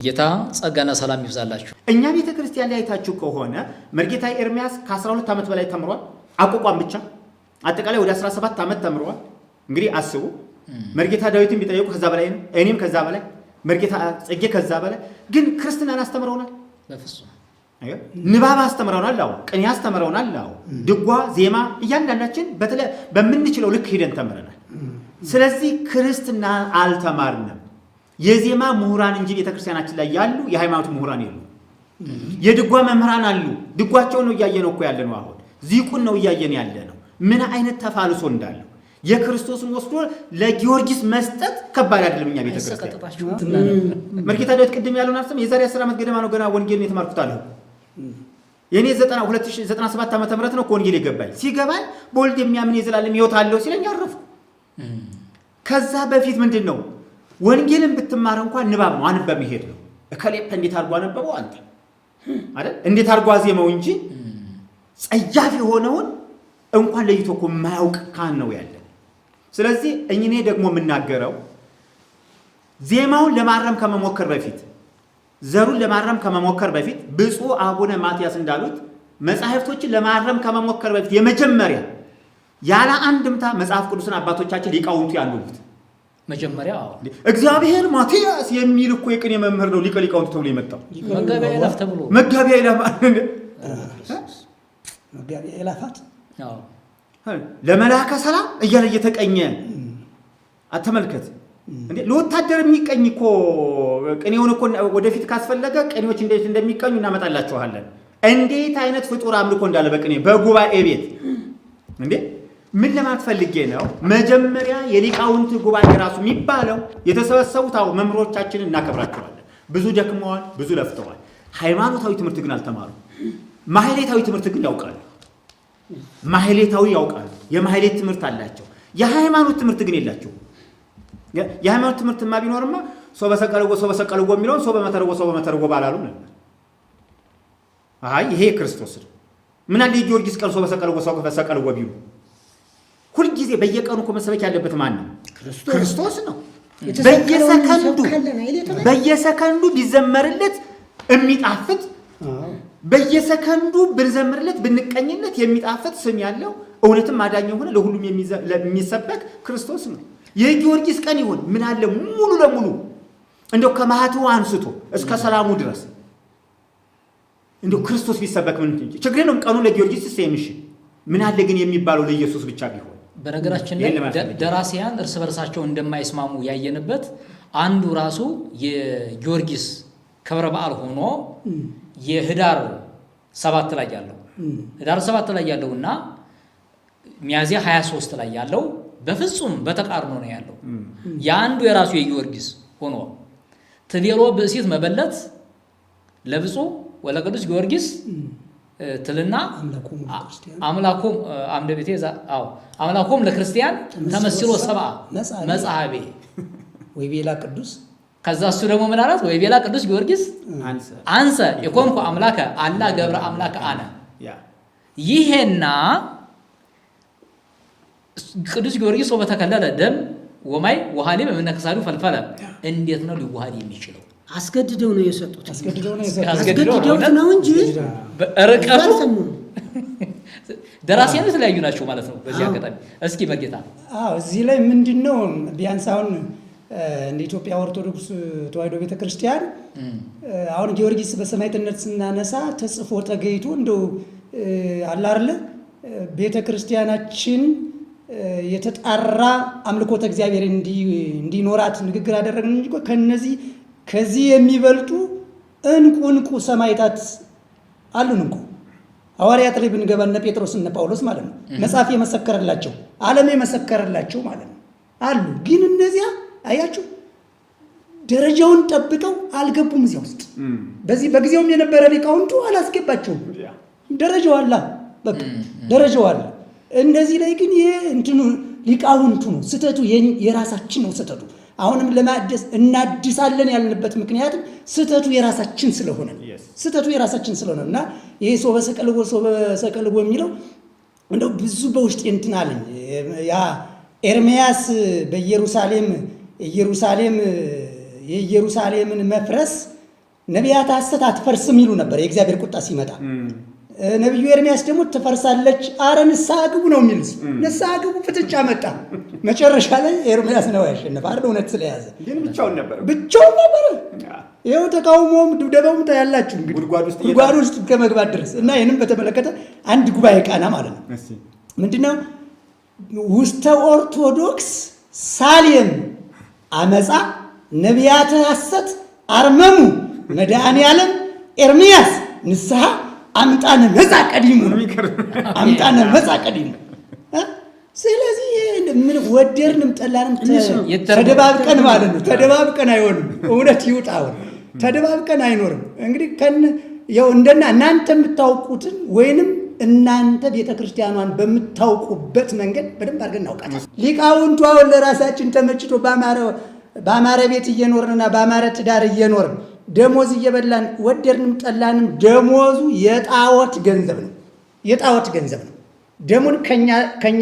ጌታ ጸጋና ሰላም ይብዛላችሁ። እኛ ቤተክርስቲያን ላይ አይታችሁ ከሆነ መርጌታ ኤርሚያስ ከ12 ዓመት በላይ ተምሯል። አቋቋም ብቻ አጠቃላይ ወደ 17 ዓመት ተምሯል። እንግዲህ አስቡ። መርጌታ ዳዊትን ቢጠይቁ ከዛ በላይ ነው። እኔም ከዛ በላይ መርጌታ ጽጌ ከዛ በላይ ግን ክርስትናን አስተምረውናል። በፍጹም ንባብ አስተምረውናል። አዎ ቅኔ አስተምረውናል። አዎ ድጓ፣ ዜማ እያንዳንዳችን በምንችለው ልክ ሄደን ተምረናል። ስለዚህ ክርስትና አልተማርንም። የዜማ ምሁራን እንጂ ቤተክርስቲያናችን ላይ ያሉ የሃይማኖት ምሁራን የሉ። የድጓ መምህራን አሉ። ድጓቸው ነው እያየነው እኮ ያለነው። አሁን ዚቁን ነው እያየን ያለነው። ምን አይነት ተፋልሶ እንዳለው የክርስቶስን ወስዶ ለጊዮርጊስ መስጠት ከባድ አይደለም። እኛ ቤተክርስቲያን መርጌታ ዳዊት ቅድም ያለውን አርሰም የዛሬ 10 ዓመት ገደማ ነው ገና ወንጌልን የተማርኩት አለ። የኔ 2097 ዓመተ ምህረት ነው ወንጌል የገባኝ። ሲገባኝ በወልድ የሚያምን የዘላለም ሕይወት አለው ሲለኝ አረፍኩ። ከዛ በፊት ምንድነው ወንጌልን ብትማር እንኳን ንባብ ነው፣ አንበብ መሄድ ነው። እከሌ እንዴት አርጓ ነበረው አንተ አይደል እንዴት አርጓ ዜማው እንጂ ጸያፍ የሆነውን እንኳን ለይቶ እኮ ማያውቅ ካህን ነው ያለ። ስለዚህ እኔ ደግሞ የምናገረው ዜማውን ለማረም ከመሞከር በፊት ዘሩን ለማረም ከመሞከር በፊት ብፁዕ አቡነ ማትያስ እንዳሉት መጻሕፍቶችን ለማረም ከመሞከር በፊት የመጀመሪያ ያለ አንድምታ መጽሐፍ ቅዱስን አባቶቻችን ሊቃውንቱ ያሉት መጀመሪያ እግዚአብሔር ማትያስ የሚል እኮ የቅኔ መምህር ነው ሊቀ ሊቃውንቱ ተብሎ የመጣው መጋቢያ ይላፍ ተብሎ መጋቢያ ይላፋት ለመላከ ሰላም እያለ እየተቀኘ አተመልከት እንዴ ለወታደር የሚቀኝ እኮ ቅኔውን እኮ ወደፊት ካስፈለገ ቅኔዎች እንዴት እንደሚቀኙ እናመጣላችኋለን። እንዴት አይነት ፍጡር አምልኮ እንዳለ በቅኔ በጉባኤ ቤት እንዴ ምን ለማለት ፈልጌ ነው? መጀመሪያ የሊቃውንት ጉባኤ ራሱ የሚባለው የተሰበሰቡት መምህሮቻችንን እናከብራቸዋለን። ብዙ ደክመዋል፣ ብዙ ለፍተዋል። ሃይማኖታዊ ትምህርት ግን አልተማሩ። ማህሌታዊ ትምህርት ግን ያውቃሉ። ማህሌታዊ ያውቃሉ። የማህሌት ትምህርት አላቸው። የሃይማኖት ትምህርት ግን የላቸው። የሃይማኖት ትምህርትማ ቢኖርማ ሰው በሰቀልዎ የሚለውን ሰው በመተርጎ ባላሉ ነበር። አይ ይሄ ክርስቶስ ነው። ምን አለ የጊዮርጊስ ቀን ሰው በሰቀልዎ ቢሉ ሁልጊዜ በየቀኑ እኮ መሰበክ ያለበት ማን ነው? ክርስቶስ ነው። በየሰከንዱ ቢዘመርለት የሚጣፍጥ በየሰከንዱ ብንዘምርለት ብንቀኝለት የሚጣፍጥ ስም ያለው እውነትም አዳኝ የሆነ ለሁሉም የሚሰበክ ክርስቶስ ነው። የጊዮርጊስ ቀን ይሁን ምን አለ ሙሉ ለሙሉ እንደው ከማህተው አንስቶ እስከ ሰላሙ ድረስ እንደው ክርስቶስ ቢሰበክ ምን ችግር ነው? ቀኑ ለጊዮርጊስ ሲሰምሽ ምን አለ ግን የሚባለው ለኢየሱስ ብቻ ቢሆን። በነገራችን ላይ ደራሲያን እርስ በርሳቸው እንደማይስማሙ ያየንበት አንዱ ራሱ የጊዮርጊስ ክብረ በዓል ሆኖ የህዳር 7 ላይ ያለው ህዳር 7 ላይ ያለውና ሚያዚያ 23 ላይ ያለው በፍጹም በተቃርኖ ነው ያለው። ያንዱ የራሱ የጊዮርጊስ ሆኖ ትቤሎ ብእሲት መበለት ለብፁዕ ወለቅዱስ ጊዮርጊስ ትልና አምላኩም አምደ ቤቴ አምላኩም ለክርስቲያን ተመስሎ ሰብአ መጽሐቤ ወይ ቤላ ቅዱስ ከዛ እሱ ደግሞ ምን አላት? ወይ ቤላ ቅዱስ ጊዮርጊስ አንሰ የኮንኩ አምላከ አላ ገብረ አምላከ አነ። ይሄና ቅዱስ ጊዮርጊስ በተከለለ ደም ወማይ ወሃሊ በመነከሳዱ ፈልፈለ እንዴት ነው ሊዋሃድ የሚችለው? አስገድደው ነው የሰጡት። አስገድደው ነው እንጂ በርቀቱ ደራሲያን የተለያዩ ናቸው ማለት ነው። በዚህ አጋጣሚ እስኪ መርጌታ እዚህ ላይ ምንድነው ቢያንስ አሁን እንደ ኢትዮጵያ ኦርቶዶክስ ተዋሕዶ ቤተክርስቲያን አሁን ጊዮርጊስ በሰማዕትነት ስናነሳ ተጽፎ ተገይቶ እንደው አለ አይደል ቤተክርስቲያናችን የተጣራ አምልኮተ እግዚአብሔር እንዲኖራት ንግግር አደረግን እንጂ ከዚህ የሚበልጡ እንቁ ሰማዕታት አሉን እንኳ ሐዋርያት ላይ ብንገባ እነ ጴጥሮስ እነ ጳውሎስ ማለት ነው መጽሐፍ የመሰከረላቸው ዓለም የመሰከረላቸው ማለት ነው አሉ። ግን እነዚያ አያችሁ ደረጃውን ጠብቀው አልገቡም እዚያ ውስጥ። በጊዜውም የነበረ ሊቃውንቱ አላስገባቸውም። ደረጃው አለ፣ በቃ ደረጃው አለ። እንደዚህ ላይ ግን እንትኑ ሊቃውንቱ ነው ስተቱ፣ የራሳችን ነው ስተቱ። አሁንም ለማደስ እናድሳለን ያልንበት ምክንያት ስተቱ የራሳችን ስለሆነ እና ይሄ ሰው በሰቀልዎ የሚለው እንደው ብዙ በውስጥ እንትን አለኝ። ያ ኤርሚያስ የኢየሩሳሌምን መፍረስ ነቢያት ሐሰት አትፈርስም ይሉ ነበር የእግዚአብሔር ቁጣ ሲመጣ። ነቢዩ ኤርሚያስ ደግሞ ትፈርሳለች፣ አረ ንስሐ ግቡ ነው የሚሉት። ንስሐ ግቡ ፍጥጫ መጣ። መጨረሻ ላይ ኤርሚያስ ነው ያሸነፈ አይደል? እውነት ስለያዘ ግን ብቻውን ነበር። ይኸው ተቃውሞም ድብደባውም ታያላችሁ እንግዲህ ጉድጓድ ውስጥ ከመግባት ድረስ እና ይህንም በተመለከተ አንድ ጉባኤ ቃና ማለት ነው ምንድነው ውስተ ኦርቶዶክስ ሳሌም አመፃ ነቢያተ ሐሰት አርመሙ መድኃኔዓለም ኤርሚያስ ንስሐ አምጣነ መጻ ቀዲሙ አምጣነ መጻ ቀዲሙ። ስለዚህ ምን ወደድንም ጠላንም ተደባብቀን ማለት ነው። ተደባብቀን አይሆንም። እውነት ይውጣውን ተደባብቀን አይኖርም። እንግዲህ ያው እናንተ የምታውቁትን ወይንም እናንተ ቤተክርስቲያኗን በምታውቁበት መንገድ በደንብ አድርገን እናውቃለን። ሊቃውንቱ አሁን ለራሳችን ተመችቶ በአማረ ቤት እየኖርንና በአማረ ትዳር እየኖርን ደሞዝ እየበላን ወደድንም ጠላንም ደሞዙ የጣዖት ገንዘብ ነው። የጣዖት ገንዘብ ነው። ደሙን ከኛ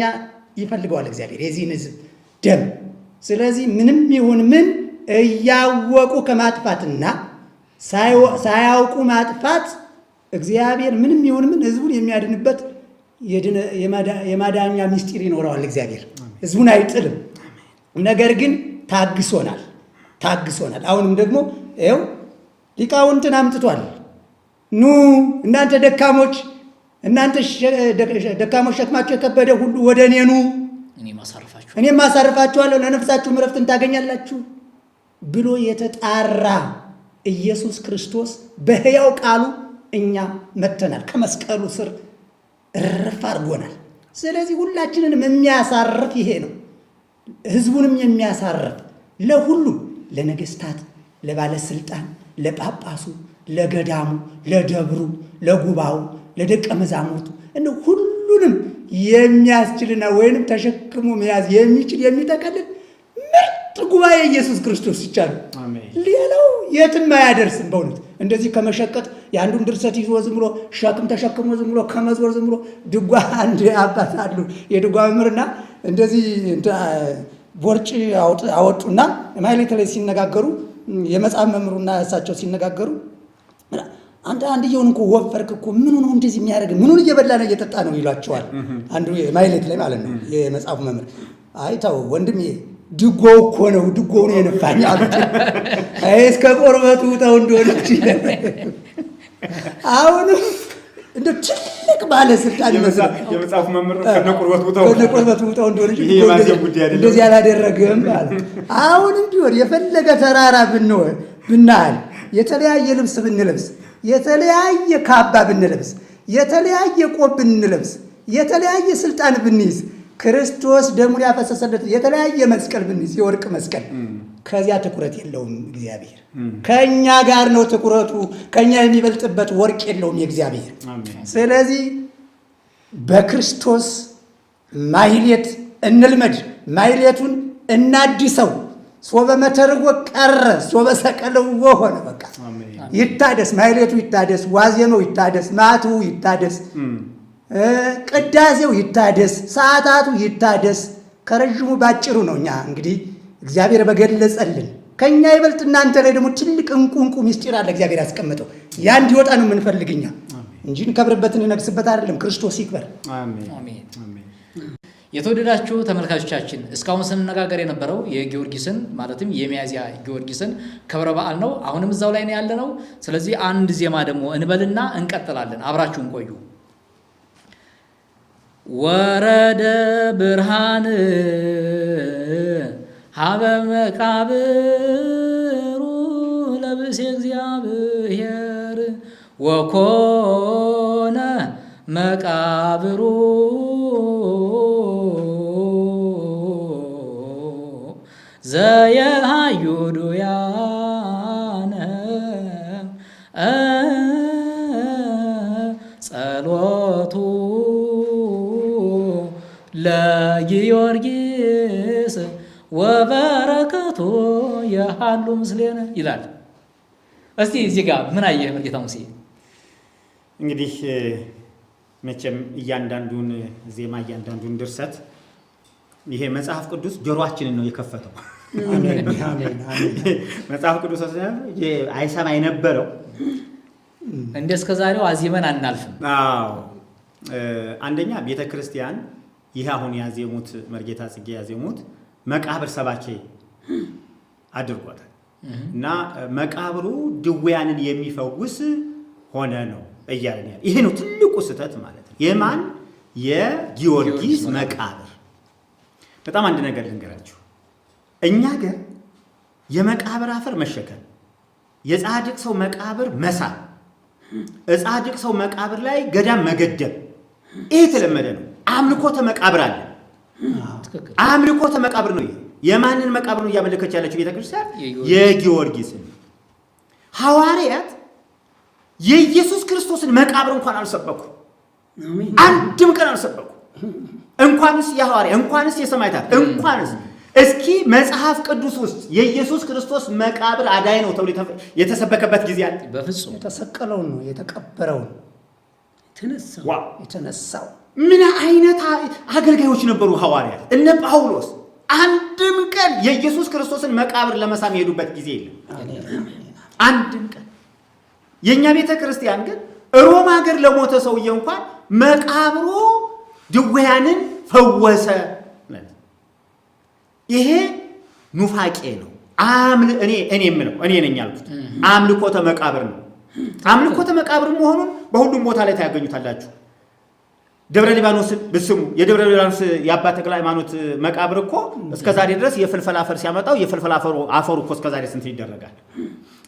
ይፈልገዋል እግዚአብሔር የዚህን ሕዝብ ደም። ስለዚህ ምንም ይሁን ምን እያወቁ ከማጥፋትና ሳያውቁ ማጥፋት እግዚአብሔር ምንም ይሁን ምን ሕዝቡን የሚያድንበት የማዳኛ ምስጢር ይኖረዋል። እግዚአብሔር ሕዝቡን አይጥልም። ነገር ግን ታግሶናል። አሁንም ደግሞ ይኸው ሊቃውንትን አምጥቷል። ኑ እናንተ ደካሞች ሸክማችሁ የከበደ ሁሉ ወደ እኔ ኑ እኔም አሳርፋችኋለሁ ለነፍሳችሁም ዕረፍትን ታገኛላችሁ ብሎ የተጣራ ኢየሱስ ክርስቶስ በሕያው ቃሉ እኛ መተናል። ከመስቀሉ ስር እርፍ አድርጎናል። ስለዚህ ሁላችንንም የሚያሳርፍ ይሄ ነው። ሕዝቡንም የሚያሳርፍ ለሁሉም ለነገስታት፣ ለባለስልጣን፣ ለጳጳሱ፣ ለገዳሙ፣ ለደብሩ፣ ለጉባኤው፣ ለደቀ መዛሙርቱ ሁሉንም የሚያስችልና ወይንም ተሸክሞ መያዝ የሚችል የሚጠቀልል ምርጥ ጉባኤ ኢየሱስ ክርስቶስ ይቻላል። ሌላው የትም አያደርስም። በእውነት እንደዚህ ከመሸቀጥ የአንዱን ድርሰት ይዞ ዝም ብሎ ሸክም ተሸክሞ ዝም ብሎ ከመዞር ዝም ብሎ ድጓ አንድ አባት አሉ የድጓ መምህርና እንደዚህ ቦርጭ አወጡና ማይሌት ላይ ሲነጋገሩ የመጽሐፍ መምህሩና እሳቸው ሲነጋገሩ አንተ አንድየውን እኮ ወፈርክ እኮ ምኑ ነው እንደዚህ የሚያደርግ ምኑን እየበላ ነው እየጠጣ ነው ይሏቸዋል። አንዱ ማይሌት ላይ ማለት ነው የመጽሐፉ መምህር አይታው ወንድሜ ድጎው እኮ ነው ድጎው ነው የነፋኝ አሉት። እስከ ቆርበቱ ውጣው እንደሆነች አሁንም እንደ ትልቅ ባለስልጣን ይመስላል የመጽሐፉ መምህር ከነቁርበቱ ውጣው እንደሆነች እንደዚህ አላደረገም ማለት። አሁንም ቢሆን የፈለገ ተራራ ብናል የተለያየ ልብስ ብንለብስ የተለያየ ካባ ብንለብስ የተለያየ ቆብ ብንለብስ የተለያየ ስልጣን ብንይዝ ክርስቶስ ደሙን ያፈሰሰለት የተለያየ መስቀል ብንይዝ የወርቅ መስቀል ከዚያ ትኩረት የለውም። እግዚአብሔር ከኛ ጋር ነው ትኩረቱ። ከኛ የሚበልጥበት ወርቅ የለውም የእግዚአብሔር። ስለዚህ በክርስቶስ ማህሌት እንልመድ፣ ማህሌቱን እናድሰው። ሶበ መተርጎ ቀረ ሶበ ሰቀለው ሆነ። በቃ ይታደስ፣ ማህሌቱ ይታደስ፣ ዋዜመው ይታደስ፣ ማቱ ይታደስ፣ ቅዳሴው ይታደስ፣ ሰዓታቱ ይታደስ። ከረዥሙ ባጭሩ ነው። እኛ እንግዲህ እግዚአብሔር በገለጸልን ከኛ ይበልጥ እናንተ ላይ ደግሞ ትልቅ እንቁ ምስጢር አለ እግዚአብሔር ያስቀመጠው። ያ እንዲወጣ ነው የምንፈልግኛ እንጂ እንከብርበትን እንነግስበት አይደለም። ክርስቶስ ይክበር። አሜን። የተወደዳችሁ ተመልካቾቻችን እስካሁን ስንነጋገር የነበረው የጊዮርጊስን ማለትም የሚያዝያ ጊዮርጊስን ክብረ በዓል ነው። አሁንም እዛው ላይ ነው ያለነው። ስለዚህ አንድ ዜማ ደግሞ እንበልና እንቀጥላለን። አብራችሁን ቆዩ። ወረደ ብርሃን ሀበ መቃብሩ ለብእሴ እግዚአብሔር ወኮነ መቃብሩ ዘየሃዩ ዱያነ ጸሎቱ ለጊዮርጊስ ወበረከቱ የሃሉ ምስሌነ ይላል። እስቲ እዚህ ጋር ምን አየህ መርጌታ ሙሴ? እንግዲህ መቼም እያንዳንዱን ዜማ እያንዳንዱን ድርሰት ይሄ መጽሐፍ ቅዱስ ጆሮአችንን ነው የከፈተው። መጽሐፍ ቅዱስ አይሰማ የነበረው እንደ እስከዛሬው አዚመን አናልፍም። አዎ አንደኛ ቤተክርስቲያን ይህ አሁን ያዜሙት መርጌታ ጽጌ ያዜሙት መቃብር ሰባኬ አድርጓታል እና መቃብሩ ድውያንን የሚፈውስ ሆነ ነው እያለን ያለ ይሄ ነው ትልቁ ስህተት ማለት ነው። የማን የጊዮርጊስ መቃብር። በጣም አንድ ነገር ልንገራችሁ። እኛ ግን የመቃብር አፈር መሸከም፣ የጻድቅ ሰው መቃብር መሳም፣ የጻድቅ ሰው መቃብር ላይ ገዳም መገደብ ይሄ የተለመደ ነው። አምልኮተ መቃብር አለ። አምልኮተ መቃብር ነው። ይሄ የማንን መቃብር ነው እያመለከች ያለችው ቤተክርስቲያን? የጊዮርጊስን። ሐዋርያት የኢየሱስ ክርስቶስን መቃብር እንኳን አልሰበኩ፣ አንድም ቀን አልሰበኩ። እንኳንስ የሐዋርያ እንኳንስ የሰማዕታት እንኳንስ እስኪ መጽሐፍ ቅዱስ ውስጥ የኢየሱስ ክርስቶስ መቃብር አዳይ ነው ተብሎ የተሰበከበት ጊዜ አለ? በፍጹም። የተሰቀለውን ነው የተቀበረውን የተነሳው። ምን አይነት አገልጋዮች ነበሩ ሐዋርያት! እነ ጳውሎስ አንድም ቀን የኢየሱስ ክርስቶስን መቃብር ለመሳም የሄዱበት ጊዜ የለም። አንድም ቀን። የኛ ቤተ ክርስቲያን ግን ሮም ሀገር ለሞተ ሰውዬ እንኳን መቃብሩ ድውያንን ፈወሰ። ይሄ ኑፋቄ ነው። እኔ የምለው እኔ ነኝ ያልኩት አምልኮተ መቃብር ነው። አምልኮተ መቃብር መሆኑን በሁሉም ቦታ ላይ ታያገኙታላችሁ። ደብረ ሊባኖስ ብስሙ የደብረ ሊባኖስ የአባ ተክለ ሃይማኖት መቃብር እኮ እስከዛሬ ድረስ የፍልፈል አፈር ሲያመጣው የፍልፈል አፈሩ እኮ እስከዛሬ ስንት ይደረጋል?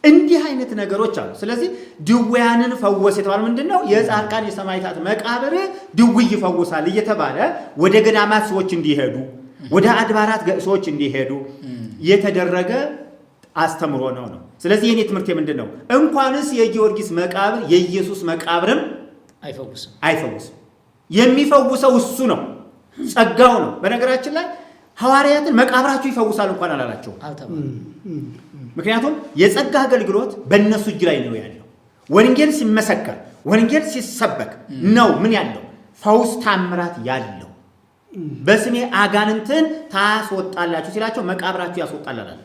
እንዲህ አይነት ነገሮች አሉ። ስለዚህ ድውያንን ፈወስ የተባለ ምንድነው? የጻድቃን የሰማዕታት መቃብር ድውይ ይፈውሳል እየተባለ ወደ ገዳማት ሰዎች እንዲሄዱ፣ ወደ አድባራት ሰዎች እንዲሄዱ የተደረገ አስተምሮ ነው። ስለዚህ የኔ ትምህርት ምንድነው? እንኳንስ የጊዮርጊስ መቃብር የኢየሱስ መቃብርም አይፈውስም። የሚፈውሰው እሱ ነው፣ ጸጋው ነው። በነገራችን ላይ ሐዋርያትን መቃብራቸው ይፈውሳል እንኳን አላላቸው። ምክንያቱም የጸጋ አገልግሎት በእነሱ እጅ ላይ ነው ያለው። ወንጌል ሲመሰከር፣ ወንጌል ሲሰበክ ነው ምን ያለው? ፈውስ ታምራት ያለው። በስሜ አጋንንትን ታስወጣላችሁ ሲላቸው መቃብራችሁ ያስወጣል አላለ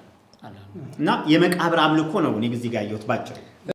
እና የመቃብር አምልኮ ነው እኔ እዚህ ጋር ያየሁት ባጭሩ።